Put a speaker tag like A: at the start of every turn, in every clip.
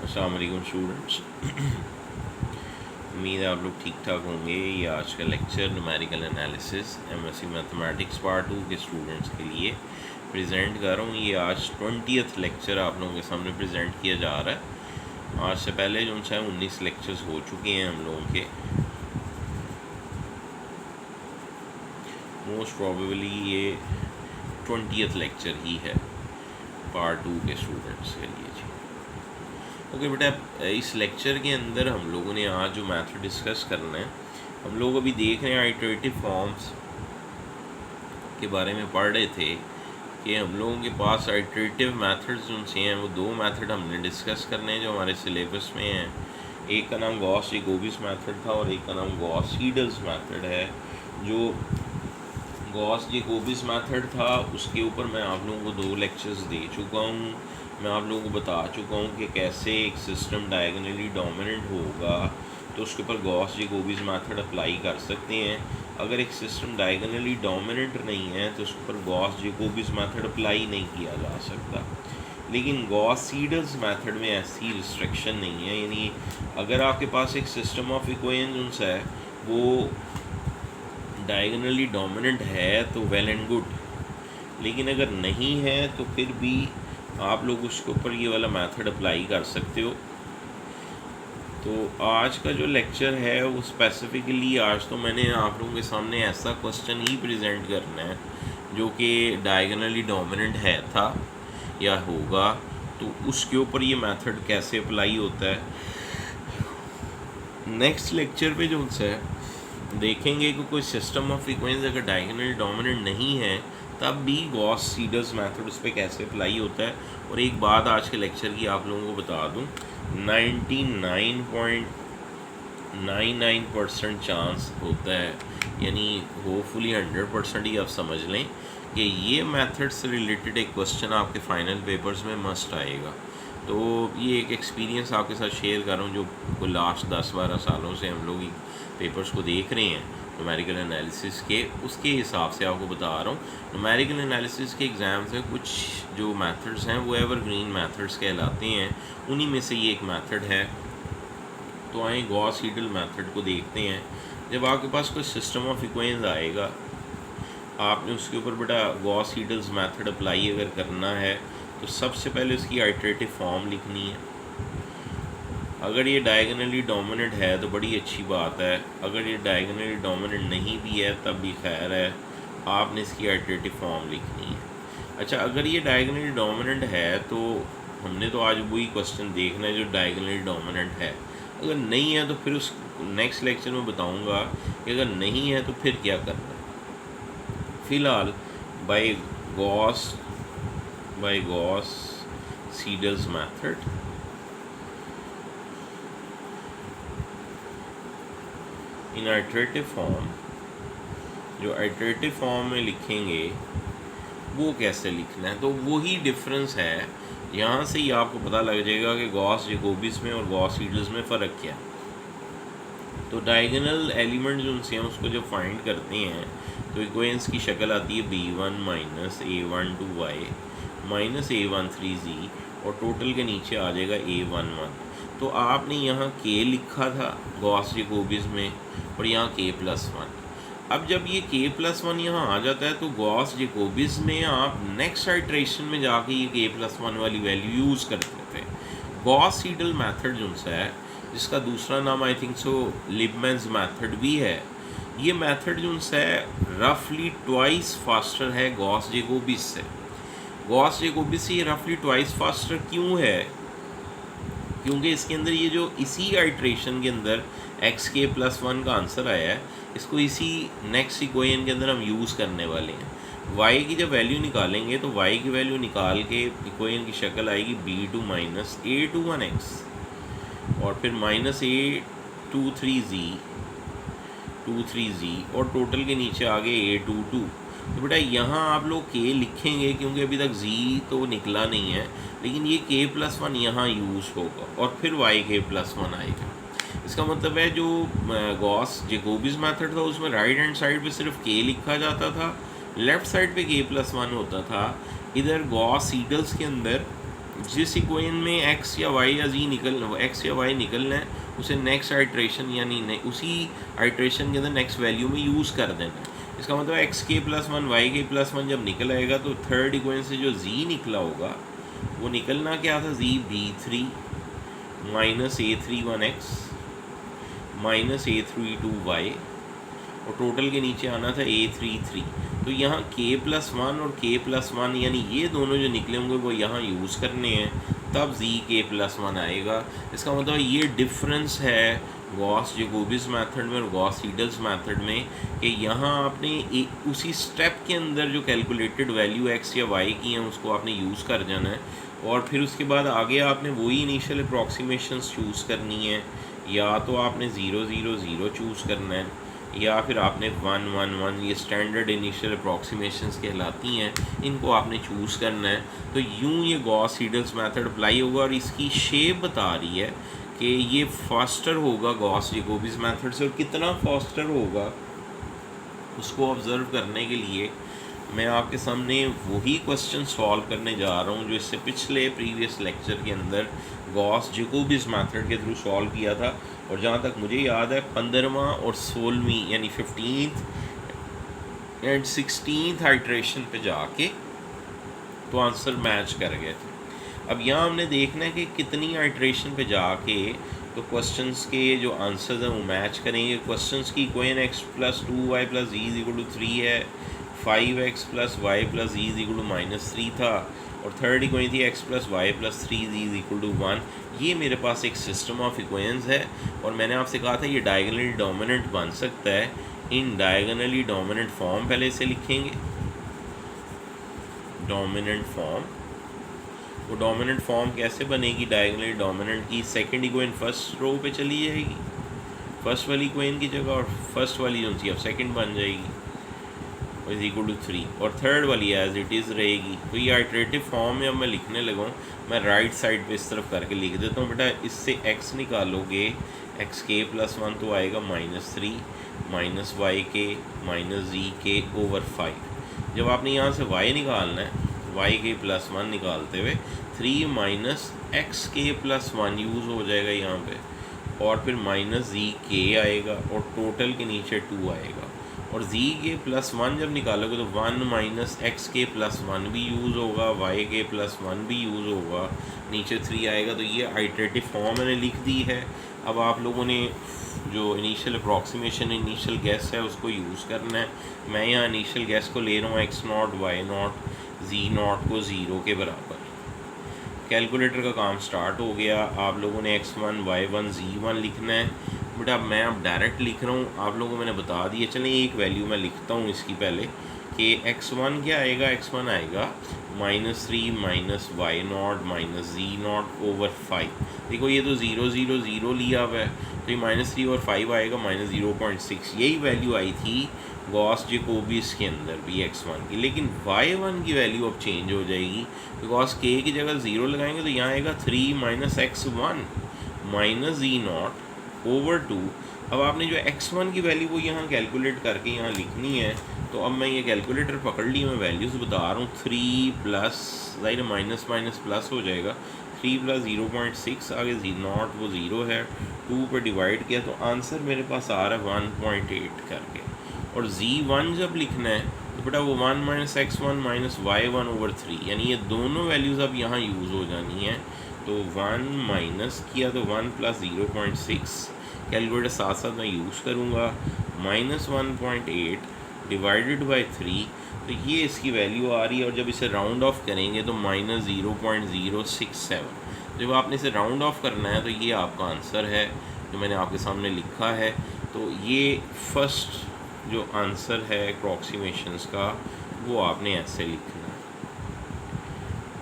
A: अस्सलाम वालेकुम स्टूडेंट्स। उम्मीद है आप लोग ठीक ठाक होंगे। ये आज का lecture numerical analysis MSc mathematics part 2 के स्टूडेंट्स के लिए प्रेजेंट कर रहा हूँ। ये आज 20th लेक्चर आप लोगों के सामने प्रेजेंट किया जा रहा है। आज से पहले जो है 19 लेक्चर्स हो चुके हैं हम लोगों के। मोस्ट प्रॉबेबली ये 20th लेक्चर ही है पार्ट 2 के स्टूडेंट्स के लिए जी। ओके बेटा, इस लेक्चर के अंदर हम लोगों ने आज जो मैथड डिस्कस करना है, हम लोग अभी देख रहे हैं आइटरेटिव फॉर्म्स के बारे में पढ़ रहे थे कि हम लोगों के पास आइटरेटिव मेथड्स उनसे हैं। वो दो मेथड हमने डिस्कस करने हैं जो हमारे सिलेबस में हैं। एक का नाम गॉस-जैकोबियन मेथड था और एक का नाम गॉस-सीडल्स मेथड है। जो गॉस-जैकोबियन मेथड था उसके ऊपर मैं आप लोगों को 2 लेक्चर्स दे चुका हूँ। मैं आप लोगों को बता चुका हूँ कि कैसे एक सिस्टम डायगोनली डोमिनेंट होगा तो उसके ऊपर गॉस-जैकोबियन मेथड अप्लाई कर सकते हैं। अगर एक सिस्टम डायगोनली डोमिनेंट नहीं है तो उसके ऊपर गॉस-जैकोबियन मेथड अप्लाई नहीं किया जा सकता। लेकिन गॉस-सीडल्स मेथड में ऐसी रिस्ट्रिक्शन नहीं है, यानी अगर आपके पास एक सिस्टम ऑफ इक्वेशंस है वो डायगोनली डोमिनेंट है तो वेल एंड गुड, लेकिन अगर नहीं है तो फिर भी आप लोग उसके ऊपर ये वाला मेथड अप्लाई कर सकते हो। तो आज का जो लेक्चर है वो स्पेसिफिकली आज तो मैंने आप लोगों के सामने ऐसा क्वेश्चन ही प्रेजेंट करना है जो कि डायगोनली डोमिनेंट है था या होगा, तो उसके ऊपर ये मेथड कैसे अप्लाई होता है। नेक्स्ट लेक्चर पे जो है देखेंगे कि कोई सिस्टम ऑफ इक्वेशंस अगर डायगोनली डोमिनेंट नहीं है तब भी गॉस-सीडल्स मेथड उस पर कैसे अप्लाई होता है। और एक बात आज के लेक्चर की आप लोगों को बता दूं, 99.99% चांस होता है, यानी होपफुली 100% ही आप समझ लें कि ये मेथड से रिलेटेड एक क्वेश्चन आपके फाइनल पेपर्स में मस्ट आएगा। तो ये एक एक्सपीरियंस आपके साथ शेयर कर रहा हूँ जो लास्ट 10-12 सालों से हम लोग पेपर्स को देख रहे हैं न्यूमेरिकल एनालिसिस के, उसके हिसाब से आपको बता रहा हूँ। न्यूमेरिकल एनालिसिस के एग्ज़ाम्स में कुछ जो मेथड्स हैं वो एवरग्रीन मेथड्स कहलाते हैं, उन्हीं में से ये एक मेथड है। तो आए गॉस-सीडल मेथड को देखते हैं। जब आपके पास कोई सिस्टम ऑफ इक्वेशंस आएगा, आपने उसके ऊपर बेटा गॉस-सीडल्स मेथड अप्लाई अगर करना है तो सबसे पहले उसकी आइटरेटिव फॉर्म लिखनी है। अगर ये डायगोनली डोमिनेंट है तो बड़ी अच्छी बात है, अगर ये डायगोनली डोमिनेंट नहीं भी है तब भी खैर है, आपने इसकी आइटरेटिव फॉर्म लिखनी है। अच्छा, अगर ये डायगोनली डोमिनेंट है तो हमने तो आज वही क्वेश्चन देखना है जो डायगोनली डोमिनेंट है। अगर नहीं है तो फिर उस नेक्स्ट लेक्चर में बताऊंगा कि अगर नहीं है तो फिर क्या करना है। फ़िलहाल by Gauss Seidel's method in iterative form, जो आइटरेटिव फॉर्म में लिखेंगे वो कैसे लिखना है, तो वही डिफरेंस है। यहाँ से ही आपको पता लग जाएगा कि गॉस-जैकोबियन में और गॉस-सीडल्स में फ़र्क क्या है। तो डायगोनल एलिमेंट जो उनसे हैं उसको जब फाइंड करते हैं तो इक्वेशंस की शक्ल आती है b1 minus a12y minus a13z और टोटल के नीचे आ जाएगा a11। तो आपने यहाँ k लिखा था गॉस-जैकोबियन में और यहाँ k+1। अब जब ये k+1 यहाँ आ जाता है तो गॉस-जैकोबियन में आप नेक्स्ट आइटरेशन में जाके ये k+1 वाली वैल्यू यूज़ करते थे। गॉस-सीडल मेथड जो है जिसका दूसरा नाम आई थिंक सो लिबमैन्स मेथड भी है, ये मेथड जो है रफली ट्वाइस फास्टर है गॉस-जैकोबियन से। गॉस-जैकोबियन से ये रफली ट्वाइस फास्टर क्यों है? क्योंकि इसके अंदर ये जो इसी आइट्रेशन के अंदर xk+1 का आंसर आया है, इसको इसी नेक्स्ट इक्वेशन के अंदर हम यूज़ करने वाले हैं। y की जब वैल्यू निकालेंगे तो y की वैल्यू निकाल के इक्वेशन की शक्ल आएगी b2 माइनस a21x और फिर माइनस a23z और टोटल के नीचे आ गए a22। तो बेटा यहाँ आप लोग k लिखेंगे क्योंकि अभी तक z तो निकला नहीं है, लेकिन ये k+1 यहाँ यूज़ होगा और फिर yk+1 आएगा। इसका मतलब है जो गॉस-जैकोबियन मेथड था उसमें राइट हैंड साइड पे सिर्फ k लिखा जाता था, लेफ़्ट साइड पे k+1 होता था। इधर गॉस-सीडल्स के अंदर जिस इक्वेशन में एक्स या वाई या जी निकलना है उसे नेक्स्ट आइट्रेशन यानी उसी आइट्रेशन के अंदर नेक्स्ट वैल्यू में यूज़ कर देना है। इसका मतलब एक्स के प्लस वन वाई के प्लस वन जब निकल आएगा तो थर्ड इक्वेशन से जो जी निकला होगा वो निकलना क्या था, z b three minus a three one x minus a three two y और टोटल के नीचे आना था ए थ्री थ्री। तो यहाँ के प्लस वन और के प्लस वन यानी ये दोनों जो निकले होंगे वो यहाँ यूज़ करने हैं, तब जी के प्लस वन आएगा। इसका मतलब ये डिफरेंस है गॉस जैकोबियन मेथड में और गॉस सीडल्स मेथड में कि यहाँ आपने उसी स्टेप के अंदर जो कैलकुलेटेड वैल्यू एक्स या वाई की हैं उसको आपने यूज़ कर जाना है और फिर उसके बाद आगे आपने वही इनिशियल अप्रॉक्सीमेशंस चूज़ करनी है, या तो आपने 0 0 0 चूज़ करना है या फिर आपने 1 1 1, ये स्टैंडर्ड इनिशियल अप्रॉक्सीमेशंस कहलाती हैं, इनको आपने चूज़ करना है। तो यूँ ये गॉस सीडल्स मेथड अप्लाई होगा और इसकी शेप बता रही है कि ये फास्टर होगा गॉस जैकोबियन मेथड से, और कितना फास्टर होगा उसको ऑब्ज़र्व करने के लिए मैं आपके सामने वही क्वेश्चन सॉल्व करने जा रहा हूँ जो इससे पिछले प्रीवियस लेक्चर के अंदर गॉस जैकोबियन मेथड के थ्रू सॉल्व किया था। और जहाँ तक मुझे याद है 15वां और 16वीं यानी 15th एंड 16th आइट्रेशन पे जाके तो आंसर मैच कर गए थे। अब यहाँ हमने देखना है कि कितनी आइट्रेशन पे जाके तो क्वेश्चंस के जो आंसर्स हैं वो मैच करेंगे। क्वेश्चंस की equation x plus two y plus z is equal to 3 है, 5x plus y plus z is equal to -3 था, और थर्ड इक्वेशन थी x plus y plus 3 z is equal to 1। ये मेरे पास एक सिस्टम ऑफ इक्वेशंस है और मैंने आपसे कहा था ये डायगोनली डोमिनेंट बन सकता है। इन डायगोनली डोमिनेंट फॉर्म पहले से लिखेंगे, डोमिनेंट फॉर्म। वो डोमिनेंट फॉर्म कैसे बनेगी डायगोनली डोमिनेंट की, सेकंड इक्वेशन फर्स्ट रो पे चली जाएगी फर्स्ट वाली इक्वेशन की जगह, और फर्स्ट वाली जो थी अब सेकंड बन जाएगी इज इक्वल टू 3, और थर्ड वाली एज इट इज़ रहेगी। तो ये आइट्रेटिव फॉर्म में अब मैं लिखने लगा हूँ, मैं राइट साइड पे इस तरफ करके लिख देता हूँ। बेटा इससे x निकालोगे एक्स के प्लस वन तो आएगा -3 माइनस वाई के माइनस जी के ओवर 5। जब आपने यहाँ से y निकालना है, वाई के प्लस वन निकालते हुए 3 माइनस एक्स के प्लस वन यूज़ हो जाएगा यहाँ पे, और फिर माइनस जी के आएगा और टोटल के नीचे 2 आएगा, और z के प्लस वन जब निकालोगे तो 1 माइनस एक्स के प्लस वन भी यूज़ होगा, y के प्लस वन भी यूज़ होगा, नीचे 3 आएगा। तो ये आइट्रेटिव फॉर्म मैंने लिख दी है। अब आप लोगों ने जो इनिशियल अप्रॉक्सीमेशन इनिशियल गैस है उसको यूज़ करना है। मैं यहाँ इनिशियल गैस को ले रहा हूँ x not y not z not को 0 के बराबर। कैलकुलेटर का काम स्टार्ट हो गया। आप लोगों ने x1 y1 z1 लिखना है। बेटा मैं अब डायरेक्ट लिख रहा हूँ, आप लोगों को मैंने बता दिया। चलें एक वैल्यू मैं लिखता हूँ इसकी पहले कि x1 क्या आएगा, x1 आएगा -3 minus y naught minus z naught over 5। देखो ये तो 0 0 0 लिया हुआ है, तो ये -3 और 5 आएगा -0.6। यही वैल्यू आई थी गॉस जैकोबियन के अंदर भी x1 की, लेकिन y1 की वैल्यू अब चेंज हो जाएगी। बिकॉज k की जगह 0 लगाएंगे तो यहाँ आएगा 3 minus x1 minus z naught over 2। अब आपने जो x1 की वैल्यू वो यहाँ कैलकुलेट करके यहाँ लिखनी है। तो अब मैं ये कैलकुलेटर पकड़ ली, मैं वैल्यूज़ बता रहा हूँ। 3 प्लस ज़ाहिर माइनस माइनस प्लस हो जाएगा, 3 प्लस 0.6 आगे जी नॉट वो 0 है, 2 पर डिवाइड किया तो आंसर मेरे पास आ रहा है 1.8 करके। और z1 जब लिखना है तो बेटा वो 1 minus x1 minus y1 over 3, यानी ये दोनों वैल्यूज़ अब यहाँ यूज़ हो जानी है। तो 1 माइनस किया तो 1 प्लस 0.6, कैलकुलेटर साथ साथ मैं यूज़ करूँगा, माइनस 1.8 डिवाइडेड बाई 3। तो ये इसकी वैल्यू आ रही है। और जब इसे राउंड ऑफ करेंगे तो -0.067। जब आपने इसे राउंड ऑफ करना है तो ये आपका आंसर है जो मैंने आपके सामने लिखा है। तो ये फर्स्ट जो आंसर है अप्रॉक्सीमेशंस का वो आपने ऐसे लिखना है।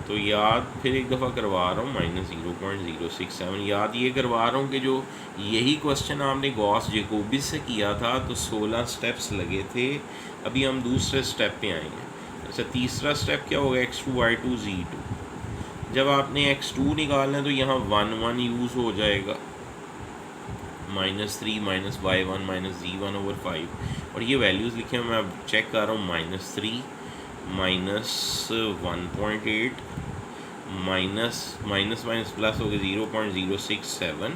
A: तो याद फिर एक दफ़ा करवा रहा हूँ, -0.067 याद ये करवा रहा हूँ कि जो यही क्वेश्चन आपने गॉस जैकोबियन से किया था तो 16 स्टेप्स लगे थे। अभी हम दूसरे स्टेप पे आएंगे। अच्छा तीसरा स्टेप क्या होगा, x2 y2 z2। जब आपने x2 निकालना है तो यहाँ 1 1 यूज़ हो जाएगा, -3 minus y1 minus z1 over 5। और ये वैल्यूज़ लिखे मैं अब चेक कर रहा हूँ, -3 minus 1.8 minus minus minus plus हो गया 0.067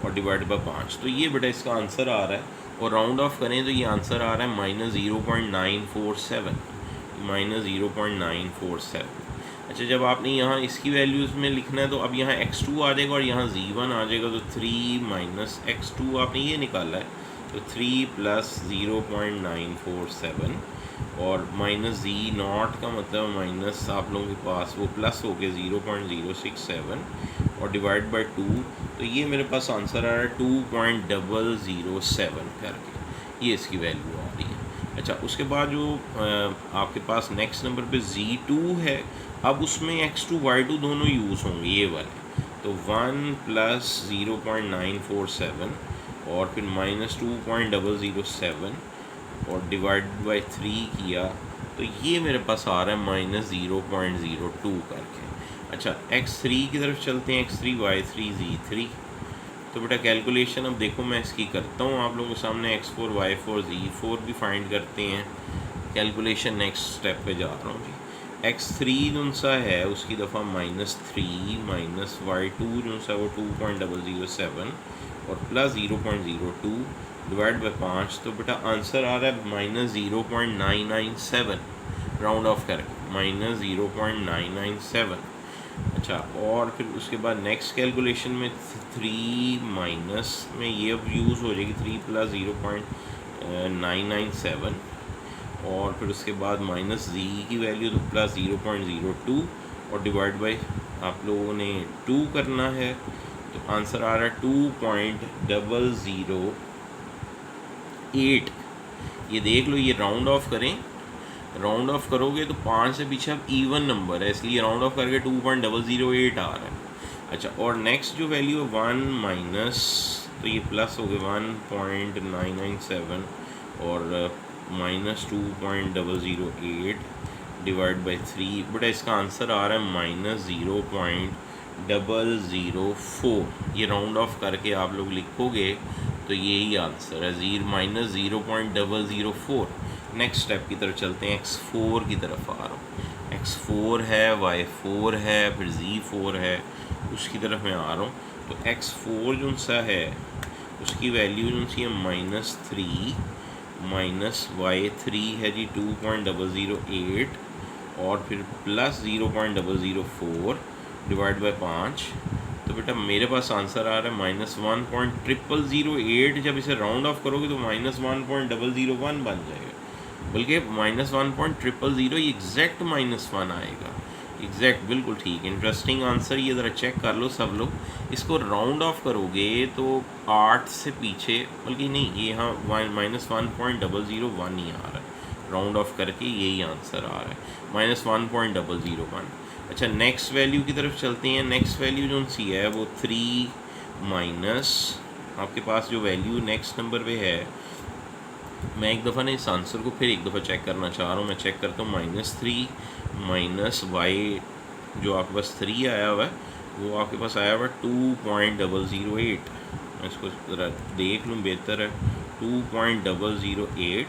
A: और डिवाइड बाय 5। तो ये बेटा इसका आंसर आ रहा है, और राउंड ऑफ करें तो ये आंसर आ रहा है -0.947, -0.947। अच्छा, जब आपने यहाँ इसकी वैल्यूज़ में लिखना है तो अब यहाँ x2 आ जाएगा और यहाँ z1 आ जाएगा, तो 3 माइनस x2 आपने ये निकाला है, तो 3 प्लस 0.947 और माइनस जी नॉट का मतलब माइनस आप लोगों के पास वो प्लस हो गया 0.067 और डिवाइड बाय 2, तो ये मेरे पास आंसर आ रहा है 2.007 करके, ये इसकी वैल्यू आ रही है। अच्छा, उसके बाद जो आपके पास नेक्स्ट नंबर पे Z2 है, अब उसमें x2 y2 दोनों यूज़ होंगे ये वाले, तो 1 प्लस 0.947 और फिर -2.007 और डिवाइड बाय 3 किया, तो ये मेरे पास आ रहा है -0.02 करके। अच्छा, x3 की तरफ चलते हैं, x3 y3 z3। तो बेटा कैलकुलेशन अब देखो मैं इसकी करता हूँ आप लोगों के सामने, x4 y4 z4 भी फाइंड करते हैं। कैलकुलेशन नेक्स्ट स्टेप पे जा रहा हूँ जी। x3 जो सा है उसकी दफ़ा -3 माइनस y2 जो सा वो 2.007 और प्लस 0.02 डिवाइड बाय 5, तो बेटा आंसर आ रहा है -0.997 राउंड ऑफ करके, -0.997। अच्छा, और फिर उसके बाद नेक्स्ट कैलकुलेशन में 3 माइनस में ये अब यूज़ हो जाएगी 3 प्लस 0.997 और फिर उसके बाद माइनस जी की वैल्यू तो प्लस 0.02 और डिवाइड बाय आप लोगों ने 2 करना है, तो आंसर आ रहा है 2.008। ये देख लो, ये राउंड ऑफ करें, राउंड ऑफ करोगे तो 5 से पीछे अब इवन नंबर है, इसलिए राउंड ऑफ करके 2.008 आ रहा है। अच्छा, और नेक्स्ट जो वैल्यू है 1 माइनस, तो ये प्लस हो गया 1.997 और माइनस 2.008 डिवाइड बाई 3, बट इसका आंसर आ रहा है -0.004। ये राउंड ऑफ करके आप लोग लिखोगे तो यही आंसर है, -0.004। नेक्स्ट स्टेप की तरफ चलते हैं, x4 की तरफ आ रहा हूँ। x4 है, y4 है, फिर z4 है, उसकी तरफ मैं आ रहा हूँ। तो x4 जो सा है उसकी वैल्यू जो सी है -3 माइनस y3 है जी 2.008 और फिर प्लस 0.004 डिवाइड बाय 5, तो बेटा मेरे पास आंसर आ रहा है -1.0008। जब इसे राउंड ऑफ करोगे तो -1.001 बन जाएगा, बल्कि -1.000 एग्जैक्ट -1 आएगा, एग्जैक्ट बिल्कुल ठीक। इंटरेस्टिंग आंसर, ये ज़रा चेक कर लो सब लोग। इसको राउंड ऑफ करोगे तो 8 से पीछे, बल्कि नहीं, ये यहाँ -1.001 ही आ रहा है, राउंड ऑफ करके यही आंसर आ रहा है -1.001। अच्छा, नेक्स्ट वैल्यू की तरफ चलते हैं। नेक्स्ट वैल्यू जो सी है वो 3 माइनस, आपके पास जो वैल्यू नेक्स्ट नंबर पे है, मैं एक दफ़ा ना इस आंसर को फिर एक दफ़ा चेक करना चाह रहा हूँ। मैं चेक करता हूँ, -3 माइनस y जो आपके पास 3 आया हुआ है वो आपके पास आया हुआ है 2.008। मैं इसको ज़रा देख लूँ, बेहतर है 2.008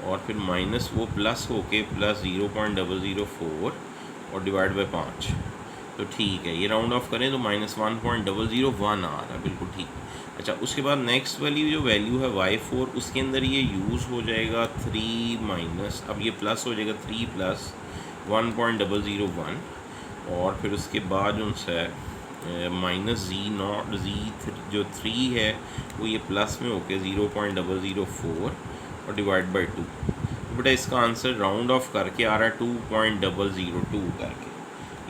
A: और फिर माइनस वो प्लस होके प्लस 0.004 और डिवाइड बाय 5, तो ठीक है। ये राउंड ऑफ करें तो -1.001 आ रहा है, बिल्कुल ठीक। अच्छा, उसके बाद नेक्स्ट वाली जो वैल्यू है y4, उसके अंदर ये यूज़ हो जाएगा 3 माइनस, अब ये प्लस हो जाएगा 3 प्लस 1.001 और फिर उसके बाद उनसे माइनस जी नॉट, जो 3 है वो ये प्लस में होके 0.004 और डिवाइड बाई 2, बेटा इसका आंसर राउंड ऑफ करके आ रहा है 2.002 करके।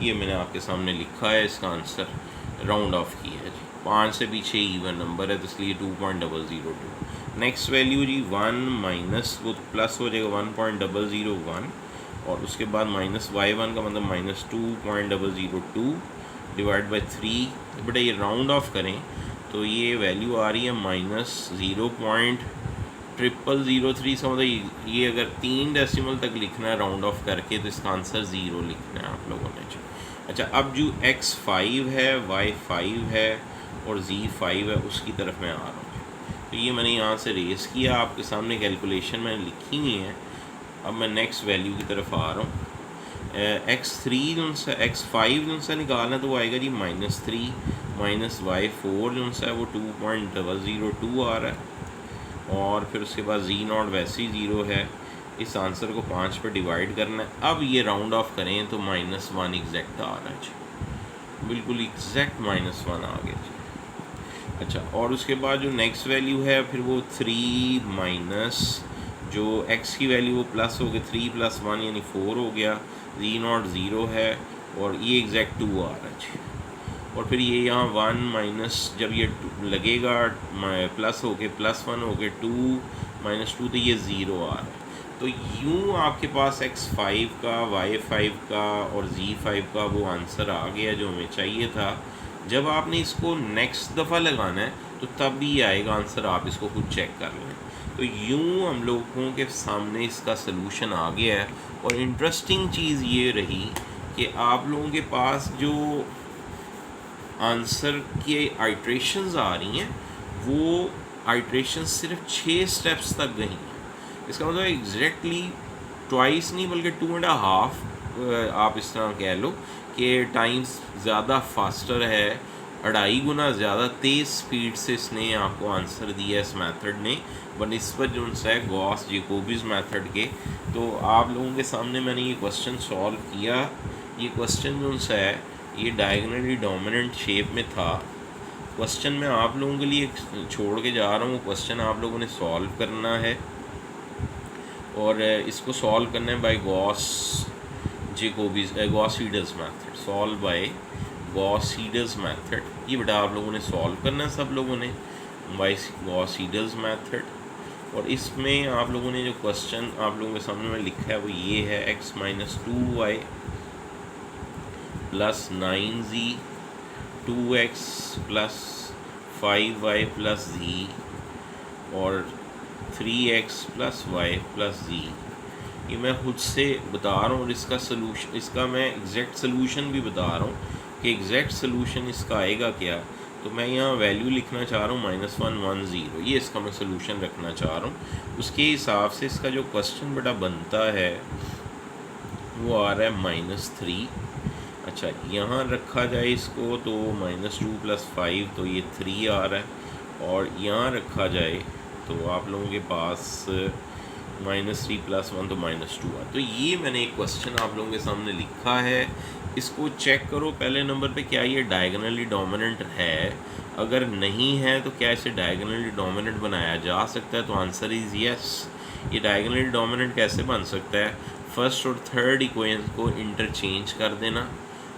A: ये मैंने आपके सामने लिखा है, इसका आंसर राउंड ऑफ किया है जी। 5 से पीछे इवन नंबर है तो इसलिए 2.002। नेक्स्ट वैल्यू जी 1 माइनस, वो प्लस हो जाएगा 1.001 और उसके बाद माइनस y1 का मतलब -2.002 डिवाइड बाई 3, बेटा ये राउंड ऑफ करें तो ये वैल्यू आ रही है -0.0003। समझो ये अगर 3 डेसिमल तक लिखना है राउंड ऑफ करके तो इसका आंसर 0 लिखना है आप लोगों ने। अच्छा, अब जो x5 है, y5 है और z5 है, उसकी तरफ मैं आ रहा हूँ। तो ये मैंने यहाँ से रेस किया, आपके सामने कैलकुलेशन मैंने लिखी हुई है। अब मैं नेक्स्ट वैल्यू की तरफ आ रहा हूँ। x3 जो सा x5 जो सा निकालना तो वो आएगा जी -3 माइनस y4 जो सा है वो 2.002 आ रहा है, और फिर उसके बाद z0 वैसे ही 0 है। इस आंसर को 5 पर डिवाइड करना है। अब ये राउंड ऑफ करें तो -1 एग्जैक्ट आ रहा है जी, बिल्कुल एग्जैक्ट -1 आ गया जी। अच्छा, और उसके बाद जो नेक्स्ट वैल्यू है फिर वो 3 माइनस जो x की वैल्यू वो प्लस हो गई, 3 + 1 यानी 4 हो गया, z0 0 है और ये एग्जैक्ट 2 आ रहा है जी। और फिर ये यहाँ 1 माइनस जब ये लगेगा प्लस हो के +1 हो के 2 - 2 तो ये 0 आ रहा है। तो यूँ आपके पास x5 का, y5 का और z5 का वो आंसर आ गया जो हमें चाहिए था। जब आपने इसको नेक्स्ट दफ़ा लगाना है तो तब भी आएगा आंसर, आप इसको खुद चेक कर लें। तो यूँ हम लोगों के सामने इसका सलूशन आ गया है। और इंटरेस्टिंग चीज़ ये रही कि आप लोगों के पास जो आंसर की आइट्रेशंस आ रही हैं वो आइट्रेशंस सिर्फ 6 स्टेप्स तक गई हैं। इसका मतलब एग्जैक्टली ट्वाइस नहीं बल्कि 2.5 आप इस तरह कह लो कि टाइम्स ज़्यादा फास्टर है, 2.5 गुना ज़्यादा तेज़ स्पीड से इसने आपको आंसर दिया इस मेथड ने बनिस्बत जो उनसे है गॉस जैकोबिज मेथड के। तो आप लोगों के सामने मैंने ये क्वेश्चन सॉल्व किया। ये क्वेश्चन जो उनसे है ये डायगनली डोमिनेंट शेप में था। क्वेश्चन मैं आप लोगों के लिए छोड़ के जा रहा हूँ, क्वेश्चन आप लोगों ने सॉल्व करना है और इसको सॉल्व करना है by Gauss Jacobi's Gauss Seidel's method, solve by Gauss Seidel's method. ये बेटा आप लोगों ने सॉल्व करना है सब लोगों ने बाय गॉस सीडल्स मेथड। और इसमें आप लोगों ने जो क्वेश्चन आप लोगों के सामने में लिखा है वो ये है x - 2y + 9z 2x + 5y + z और 3x + y + z। ये मैं खुद से बता रहा हूँ और इसका सलूशन, इसका मैं एग्जैक्ट सलूशन भी बता रहा हूँ कि एग्जैक्ट सलूशन इसका आएगा क्या। तो मैं यहाँ वैल्यू लिखना चाह रहा हूँ -1 1 0, ये इसका मैं सलूशन रखना चाह रहा हूँ। उसके हिसाब से इसका जो क्वेश्चन बेटा बनता है वो आ रहा है -3। अच्छा, यहाँ रखा जाए इसको तो -2 + 5 तो ये 3 आ रहा है, और यहाँ रखा जाए तो आप लोगों के पास -3 + 1 तो -2 आ। तो ये मैंने एक क्वेश्चन आप लोगों के सामने लिखा है, इसको चेक करो पहले नंबर पे क्या ये डायगनली डोमिनेंट है। अगर नहीं है तो क्या इसे डायगनली डोमिनेंट बनाया जा सकता है, तो आंसर इज़ यस। ये डायगनली डोमिनेंट कैसे बन सकता है, फर्स्ट और थर्ड इक्वेशन को इंटरचेंज कर देना,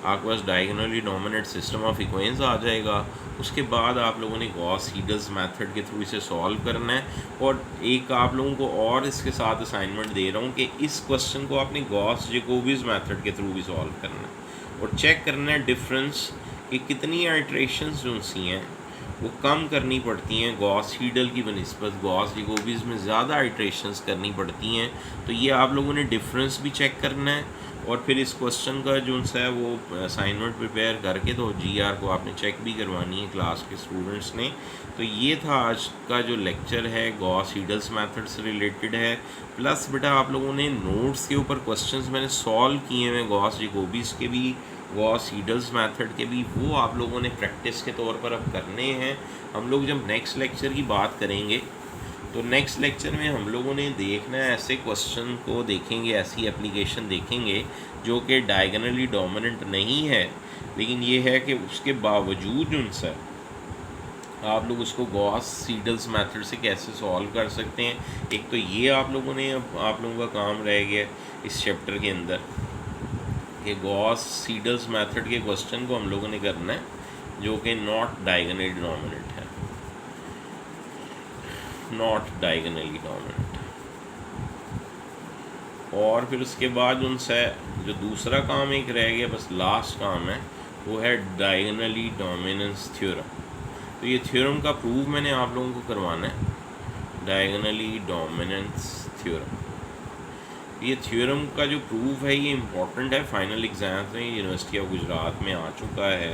A: आपके पास diagonally dominant system of equations आ जाएगा। उसके बाद आप लोगों ने गॉस सीडल्स मेथड के थ्रू इसे सॉल्व करना है। और एक आप लोगों को और इसके साथ असाइनमेंट दे रहा हूँ कि इस क्वेश्चन को आपने गॉस जैकोबिज मेथड के थ्रू भी सॉल्व करना है और चेक करना है डिफरेंस कि कितनी आइट्रेशंस जो सी हैं वो कम करनी पड़ती हैं गॉस सीडल की बनिस्बत गॉस जैकोबिज में ज़्यादा आइट्रेशंस करनी पड़ती हैं। तो ये आप लोगों ने डिफरेंस भी चेक करना है और फिर इस क्वेश्चन का जो है वो असाइनमेंट प्रिपेयर करके तो GR को आपने चेक भी करवानी है क्लास के स्टूडेंट्स ने। तो ये था आज का जो लेक्चर है गॉस सीडल्स मेथड से रिलेटेड है। प्लस बेटा आप लोगों ने नोट्स के ऊपर क्वेश्चंस मैंने सॉल्व किए हैं गॉस जैकोबिज के भी गॉस सीडल्स मेथड के भी, वो आप लोगों ने प्रैक्टिस के तौर पर अब करने हैं। हम लोग जब नेक्स्ट लेक्चर की बात करेंगे तो नेक्स्ट लेक्चर में हम लोगों ने देखना है ऐसे क्वेश्चन को देखेंगे, ऐसी एप्लीकेशन देखेंगे जो कि डायगनली डोमिनेंट नहीं है, लेकिन ये है कि उसके बावजूद उनसे आप लोग उसको गॉस सीडल्स मेथड से कैसे सॉल्व कर सकते हैं। एक तो ये आप लोगों ने अब आप लोगों का काम रह गया इस चैप्टर के अंदर कि गॉस सीडल्स मेथड के क्वेश्चन को हम लोगों ने करना है जो कि नॉट डायगनली डोमिनेंट है, नॉट डायगनली डोमिनेंट। और फिर उसके बाद उनसे जो दूसरा काम एक रह गया, बस लास्ट काम है, वो है डायगनली डोमिनेंस थ्योरम। तो ये थ्योरम का प्रूफ मैंने आप लोगों को करवाना है, डायगनली डोमिनेंस थ्योरम। ये थ्योरम का जो प्रूफ है ये इम्पॉर्टेंट है, फाइनल एग्ज़ाम्स में यूनिवर्सिटी ऑफ गुजरात में आ चुका है,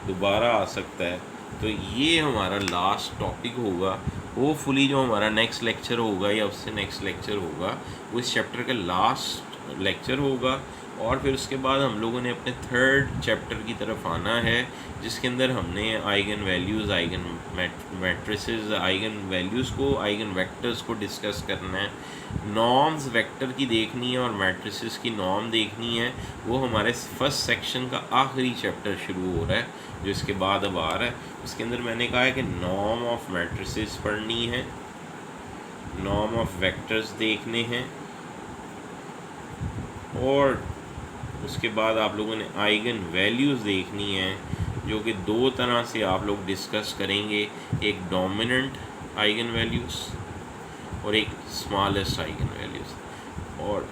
A: दोबारा आ सकता है। तो ये हमारा लास्ट टॉपिक होगा। होपफुली जो हमारा नेक्स्ट लेक्चर होगा या उससे नेक्स्ट लेक्चर होगा वो इस चैप्टर का लास्ट लेक्चर होगा। और फिर उसके बाद हम लोगों ने अपने थर्ड चैप्टर की तरफ आना है, जिसके अंदर हमने eigen values, eigen matrices, eigen values को, आइगन वेक्टर्स को डिस्कस करना है। नॉर्म्स वेक्टर की देखनी है और मैट्रिसेस की नॉर्म देखनी है। वो हमारे फर्स्ट सेक्शन का आखिरी चैप्टर शुरू हो रहा है, जो इसके बाद अब आ रहा है। उसके अंदर मैंने कहा है कि नॉर्म ऑफ मैट्रिसेस पढ़नी है, नॉर्म ऑफ वेक्टर्स देखने हैं, और उसके बाद आप लोगों ने आइगन वैल्यूज़ देखनी है, जो कि दो तरह से आप लोग डिस्कस करेंगे, एक डोमिनेंट आइगन वैल्यूज़ और एक स्मॉलेस्ट आइगन वैल्यूज़। और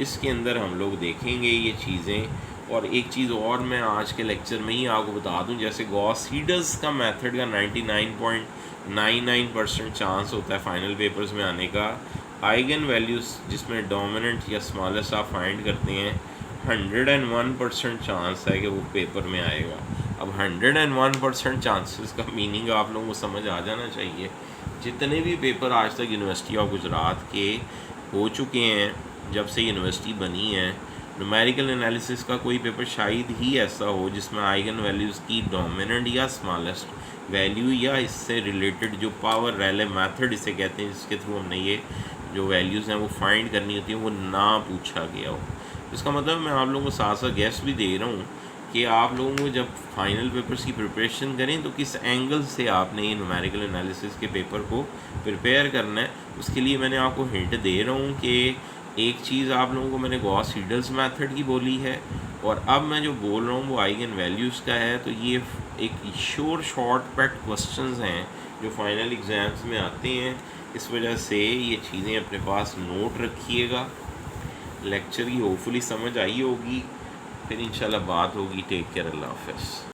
A: इसके अंदर हम लोग देखेंगे ये चीज़ें। और एक चीज़ और मैं आज के लेक्चर में ही आपको बता दूं, जैसे गॉस सीडल्स का मेथड का 99.99% चांस होता है फाइनल पेपर्स में आने का। आइगन वैल्यूज़ जिसमें डोमिनेंट या स्मॉलेस्ट आप फाइंड करते हैं, 101% चांस है कि वो पेपर में आएगा। अब 101% चांसेस का मीनिंग आप लोगों को समझ आ जाना चाहिए। जितने भी पेपर आज तक यूनिवर्सिटी ऑफ गुजरात के हो चुके हैं, जब से यूनिवर्सिटी बनी है, न्यूमेरिकल एनालिसिस का कोई पेपर शायद ही ऐसा हो जिसमें आइगन वैल्यूज़ की डोमिनेंट या स्मॉलेस्ट वैल्यू या इससे रिलेटेड जो पावर रैले मेथड इसे कहते हैं, जिसके थ्रू हमने ये जो वैल्यूज़ हैं वो फाइंड करनी होती है, वो ना पूछा गया हो। इसका मतलब मैं आप लोगों को साथ साथ गेस भी दे रहा हूँ कि आप लोगों को जब फाइनल पेपर्स की प्रिपरेशन करें तो किस एंगल से आपने ये न्यूमेरिकल एनालिसिस के पेपर को प्रिपेयर करना है। उसके लिए मैंने आपको हिंट दे रहा हूँ कि एक चीज़ आप लोगों को मैंने गॉस सीडल्स मेथड की बोली है, और अब मैं जो बोल रहा हूँ वो आइगन वैल्यूज़ का है। तो ये एक शॉर्ट पैट क्वेश्चंस हैं जो फाइनल एग्ज़ाम्स में आते हैं। इस वजह से ये चीज़ें अपने पास नोट रखिएगा। लेक्चर की होपफुली समझ आई होगी। फिर इंशाल्लाह बात होगी। टेक केयर, अल्लाह हाफ़िज़।